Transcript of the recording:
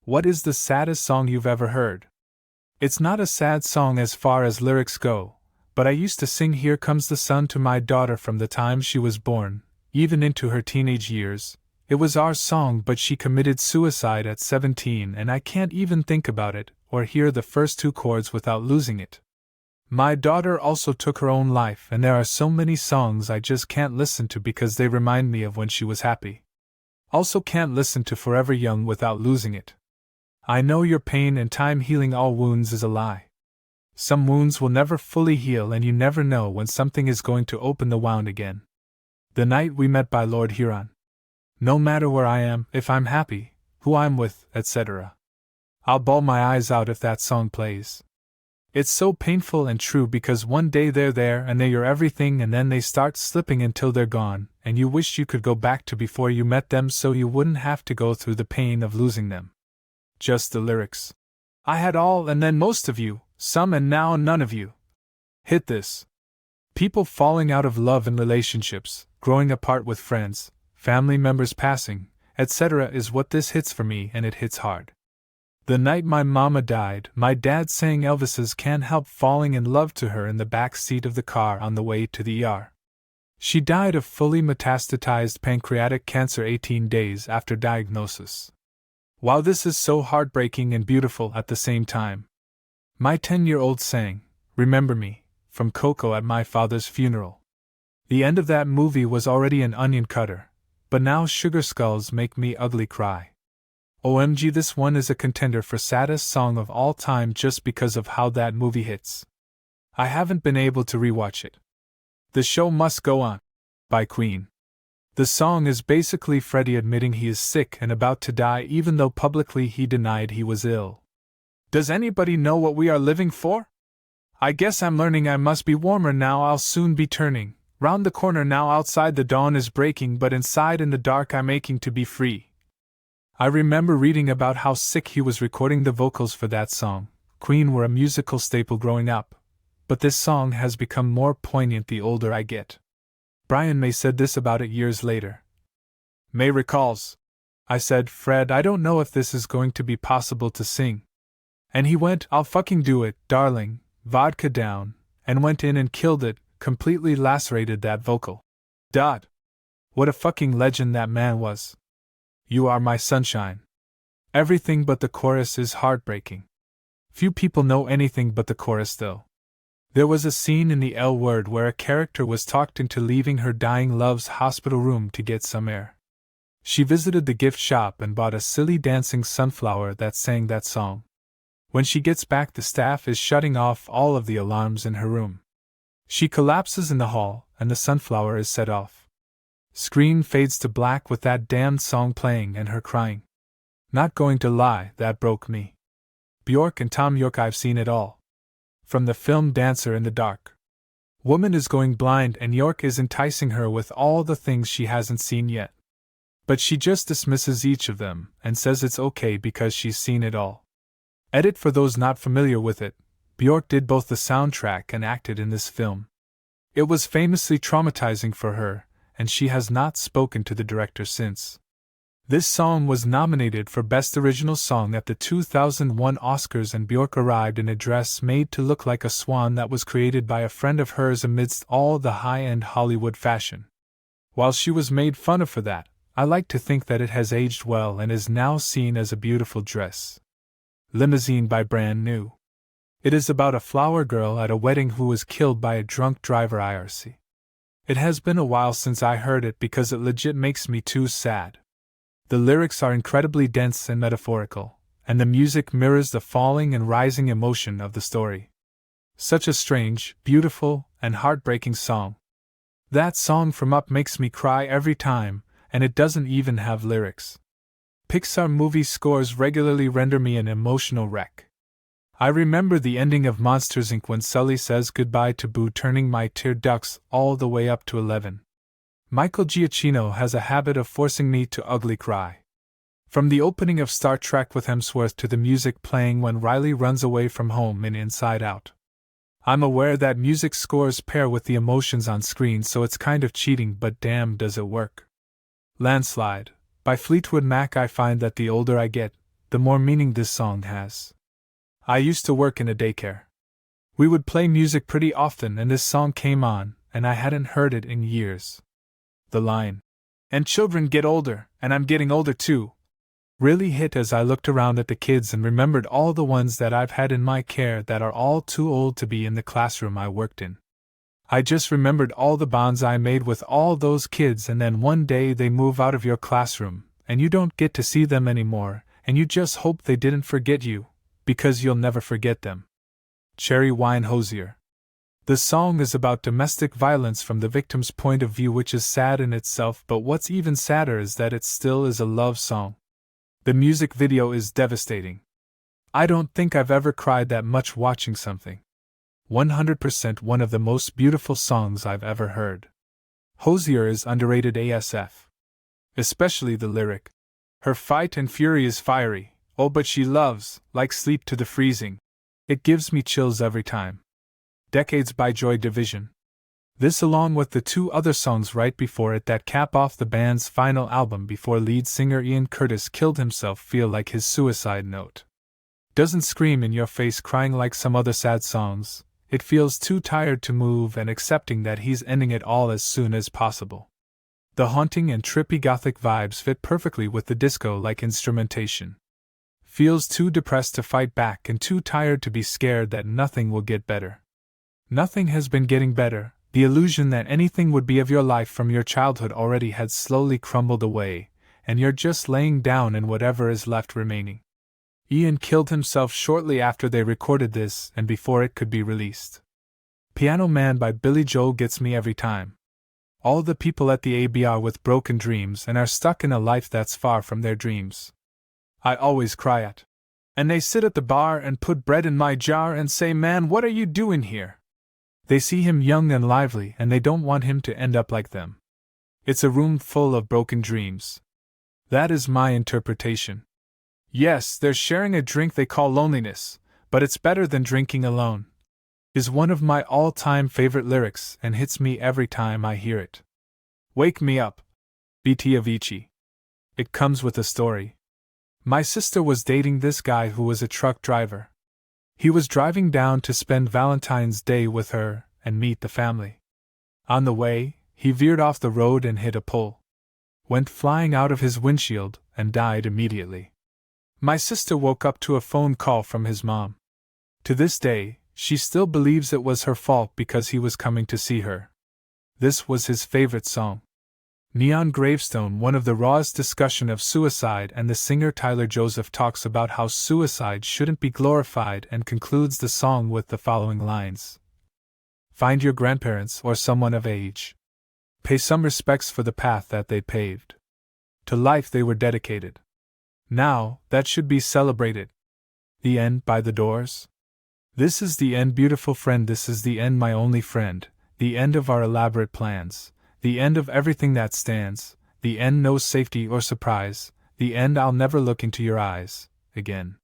What is the saddest song you've ever heard? It's not a sad song as far as lyrics go, but I used to sing Here Comes the Sun to my daughter from the time she was born, even into her teenage years. It was our song, but she committed suicide at 17 and I can't even think about it or hear the first two chords without losing it. My daughter also took her own life, and there are so many songs I just can't listen to because they remind me of when she was happy. Also can't listen to Forever Young without losing it. I know your pain and time healing all wounds is a lie. Some wounds will never fully heal and you never know when something is going to open the wound again. The Night We Met by Lord Huron. No matter where I am, if I'm happy, who I'm with, etc. I'll bawl my eyes out if that song plays. It's so painful and true because one day they're there and they're your everything and then they start slipping until they're gone and you wish you could go back to before you met them so you wouldn't have to go through the pain of losing them. Just the lyrics. I had all and then most of you, some and now none of you. Hit this. People falling out of love and relationships, growing apart with friends, family members passing, etc. is what this hits for me, and it hits hard. The night my mama died, my dad sang Elvis's Can't Help Falling in Love to her in the back seat of the car on the way to the ER. She died of fully metastatized pancreatic cancer 18 days after diagnosis. Wow, this is so heartbreaking and beautiful at the same time. My 10-year-old sang, Remember Me, from Coco at my father's funeral. The end of that movie was already an onion cutter, but now Sugar Skulls make me ugly cry. OMG, this one is a contender for saddest song of all time just because of how that movie hits. I haven't been able to rewatch it. The Show Must Go On, by Queen. The song is basically Freddie admitting he is sick and about to die even though publicly he denied he was ill. Does anybody know what we are living for? I guess I'm learning I must be warmer now, I'll soon be turning round the corner now, outside the dawn is breaking but inside in the dark I'm aching to be free. I remember reading about how sick he was recording the vocals for that song. Queen were a musical staple growing up, but this song has become more poignant the older I get. Brian May said this about it years later. May recalls, I said, Fred, I don't know if this is going to be possible to sing. And he went, I'll fucking do it, darling, vodka down, and went in and killed it, completely lacerated that vocal. What a fucking legend that man was. You are my sunshine. Everything but the chorus is heartbreaking. Few people know anything but the chorus though. There was a scene in the L Word where a character was talked into leaving her dying love's hospital room to get some air. She visited the gift shop and bought a silly dancing sunflower that sang that song. When she gets back, the staff is shutting off all of the alarms in her room. She collapses in the hall, and the sunflower is set off. Screen fades to black with that damned song playing and her crying. Not going to lie, that broke me. Bjork and Tom York, I've seen it all. From the film Dancer in the Dark. Woman is going blind and York is enticing her with all the things she hasn't seen yet. But she just dismisses each of them and says it's okay because she's seen it all. Edit for those not familiar with it, Bjork did both the soundtrack and acted in this film. It was famously traumatizing for her, and she has not spoken to the director since. This song was nominated for Best Original Song at the 2001 Oscars, and Bjork arrived in a dress made to look like a swan that was created by a friend of hers amidst all the high-end Hollywood fashion. While she was made fun of for that, I like to think that it has aged well and is now seen as a beautiful dress. Limousine by Brand New. It is about a flower girl at a wedding who was killed by a drunk driver IRC. It has been a while since I heard it because it legit makes me too sad. The lyrics are incredibly dense and metaphorical, and the music mirrors the falling and rising emotion of the story. Such a strange, beautiful, and heartbreaking song. That song from Up makes me cry every time, and it doesn't even have lyrics. Pixar movie scores regularly render me an emotional wreck. I remember the ending of Monsters, Inc. when Sully says goodbye to Boo, turning my tear ducts all the way up to 11. Michael Giacchino has a habit of forcing me to ugly cry. From the opening of Star Trek with Hemsworth to the music playing when Riley runs away from home in Inside Out. I'm aware that music scores pair with the emotions on screen, so it's kind of cheating, but damn does it work. Landslide, by Fleetwood Mac. I find that the older I get, the more meaning this song has. I used to work in a daycare. We would play music pretty often, and this song came on, and I hadn't heard it in years. The line, "And children get older, and I'm getting older too," really hit as I looked around at the kids and remembered all the ones that I've had in my care that are all too old to be in the classroom I worked in. I just remembered all the bonds I made with all those kids, and then one day they move out of your classroom, and you don't get to see them anymore, and you just hope they didn't forget you, because you'll never forget them. Cherry Wine Hosier. The song is about domestic violence from the victim's point of view, which is sad in itself, but what's even sadder is that it still is a love song. The music video is devastating. I don't think I've ever cried that much watching something. 100% one of the most beautiful songs I've ever heard. Hosier is underrated ASF. Especially the lyric. Her fight and fury is fiery, oh but she loves, like sleep to the freezing. It gives me chills every time. Decades by Joy Division. This, along with the two other songs right before it that cap off the band's final album before lead singer Ian Curtis killed himself, feel like his suicide note. Doesn't scream in your face crying like some other sad songs, it feels too tired to move and accepting that he's ending it all as soon as possible. The haunting and trippy gothic vibes fit perfectly with the disco-like instrumentation. Feels too depressed to fight back and too tired to be scared that nothing will get better. Nothing has been getting better. The illusion that anything would be of your life from your childhood already had slowly crumbled away, and you're just laying down in whatever is left remaining. Ian killed himself shortly after they recorded this and before it could be released. Piano Man by Billy Joel gets me every time. All the people at the ABR with broken dreams and are stuck in a life that's far from their dreams. I always cry at. And they sit at the bar and put bread in my jar and say, "Man, what are you doing here?" They see him young and lively and they don't want him to end up like them. It's a room full of broken dreams. That is my interpretation. Yes, they're sharing a drink they call loneliness, but it's better than drinking alone. Is one of my all-time favorite lyrics and hits me every time I hear it. Wake me up. BT Avicii. It comes with a story. My sister was dating this guy who was a truck driver. He was driving down to spend Valentine's Day with her and meet the family. On the way, he veered off the road and hit a pole. Went flying out of his windshield and died immediately. My sister woke up to a phone call from his mom. To this day, she still believes it was her fault because he was coming to see her. This was his favorite song. Neon Gravestone, one of the rawest discussion of suicide, and the singer Tyler Joseph talks about how suicide shouldn't be glorified and concludes the song with the following lines. Find your grandparents or someone of age. Pay some respects for the path that they paved. To life they were dedicated. Now, that should be celebrated. The end by the Doors. This is the end, beautiful friend, this is the end, my only friend, the end of our elaborate plans. The end of everything that stands, the end, no safety or surprise, the end, I'll never look into your eyes again.